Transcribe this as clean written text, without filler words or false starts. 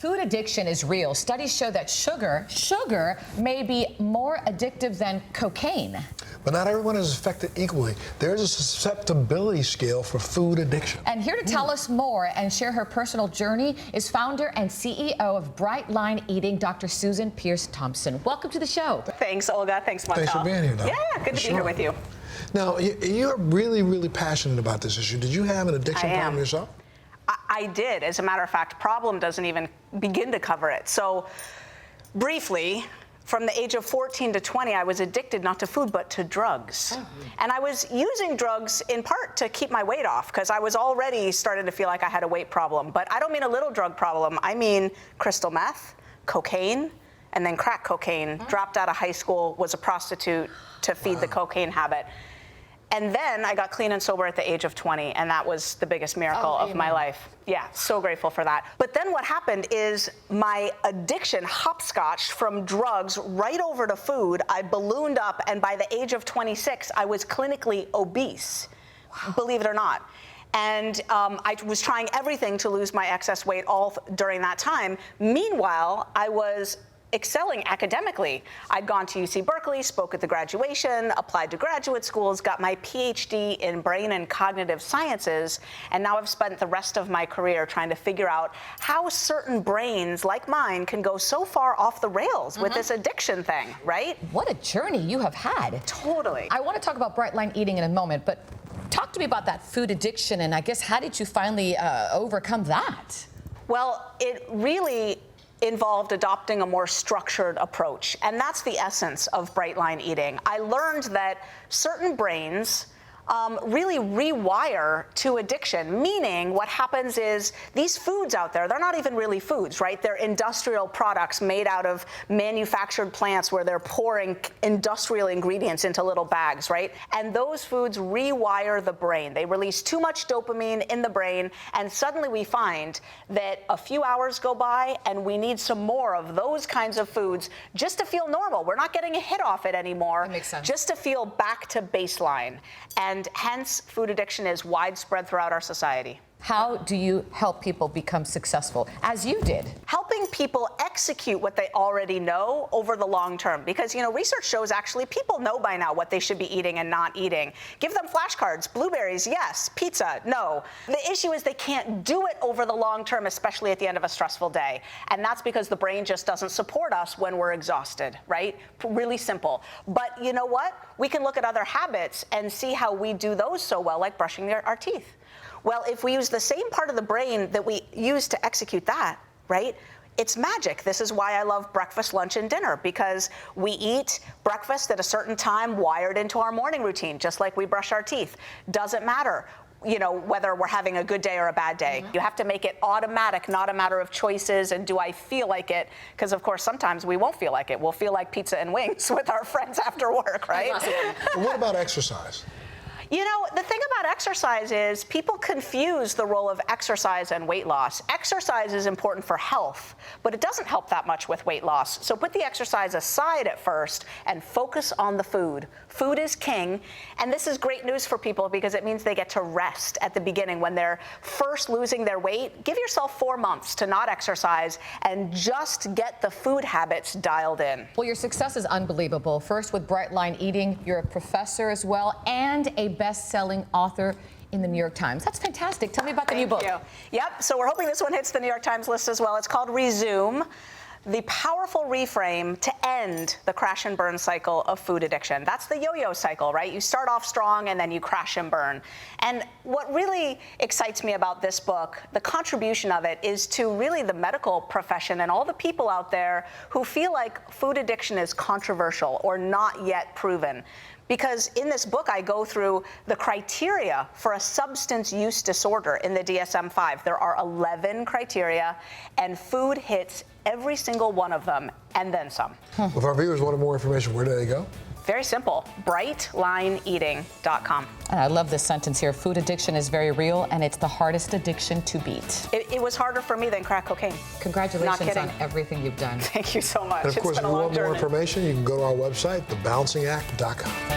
Food addiction is real. Studies show that sugar may be more addictive than cocaine. But not everyone is affected equally. There's a susceptibility scale for food addiction. And here to tell us more and share her personal journey is founder and CEO of Bright Line Eating, Dr. Susan Pierce Thompson. Welcome to the show. Thanks, Olga. Thanks, Montel. Thanks for being here, Doc. Yeah, good to be here with you. Now, you're really, really passionate about this issue. Did you have an addiction problem yourself? I did. As a matter of fact, problem doesn't even begin to cover it. So, briefly, from the age of 14 to 20, I was addicted not to food, but to drugs. And I was using drugs in part to keep my weight off, because I was already starting to feel like I had a weight problem. But I don't mean a little drug problem. I mean crystal meth, cocaine, and then crack cocaine. Dropped out of high school, was a prostitute to feed the cocaine habit. And then I got clean and sober at the age of 20, and that was the biggest miracle of my life. Yeah, so grateful for that. But then what happened is my addiction hopscotched from drugs right over to food. I ballooned up, and by the age of 26, I was clinically obese, believe it or not. And I was trying everything to lose my excess weight all during that time. Meanwhile, I was excelling academically. I'd gone to UC Berkeley, spoke at the graduation, applied to graduate schools, got my PhD in brain and cognitive sciences, and now I've spent the rest of my career trying to figure out how certain brains like mine can go so far off the rails with this addiction thing, right? What a journey you have had. Totally. I want to talk about Bright Line Eating in a moment, but talk to me about that food addiction, and I guess how did you finally overcome that? Well, it really involved adopting a more structured approach. And that's the essence of Bright Line Eating. I learned that certain brains really rewire to addiction, meaning what happens is these foods out there, they're not even really foods, right? They're industrial products made out of manufactured plants where they're pouring industrial ingredients into little bags, right? And those foods rewire the brain. They release too much dopamine in the brain, and suddenly we find that a few hours go by and we need some more of those kinds of foods just to feel normal. We're not getting a hit off it anymore. That makes sense. Just to feel back to baseline. And hence, food addiction is widespread throughout our society. How do you help people become successful, as you did? Helping people execute what they already know over the long term. Because, research shows actually people know by now what they should be eating and not eating. Give them flashcards, blueberries, yes, pizza, no. The issue is they can't do it over the long term, especially at the end of a stressful day. And that's because the brain just doesn't support us when we're exhausted, right? Really simple. But you know what? We can look at other habits and see how we do those so well, like brushing our teeth. Well, if we use the same part of the brain that we use to execute that, right? It's magic. This is why I love breakfast, lunch, and dinner, because we eat breakfast at a certain time wired into our morning routine, just like we brush our teeth. Doesn't matter, whether we're having a good day or a bad day. You have to make it automatic, not a matter of choices and do I feel like it? Because, of course, sometimes we won't feel like it. We'll feel like pizza and wings with our friends after work, right? What about exercise? The thing about exercise is people confuse the role of exercise and weight loss. Exercise is important for health, but it doesn't help that much with weight loss. So put the exercise aside at first and focus on the food. Food is king, and this is great news for people because it means they get to rest at the beginning when they're first losing their weight. Give yourself 4 months to not exercise and just get the food habits dialed in. Well, your success is unbelievable. First with Bright Line Eating, you're a professor as well, and a best-selling author in the New York Times. That's fantastic. Tell me about the new book. Thank you. Yep, so we're hoping this one hits the New York Times list as well. It's called Resume: The Powerful Reframe to End the Crash and Burn Cycle of Food Addiction. That's the yo-yo cycle, right? You start off strong and then you crash and burn. And what really excites me about this book, the contribution of it, is to really the medical profession and all the people out there who feel like food addiction is controversial or not yet proven. Because in this book, I go through the criteria for a substance use disorder in the DSM-5. There are 11 criteria, and food hits every single one of them, and then some. If our viewers wanted more information, where do they go? Very simple, brightlineeating.com. And I love this sentence here. Food addiction is very real, and it's the hardest addiction to beat. It was harder for me than crack cocaine. Congratulations on everything you've done. Thank you so much. And of course, if you want more information, you can go to our website, thebalancing.act.com.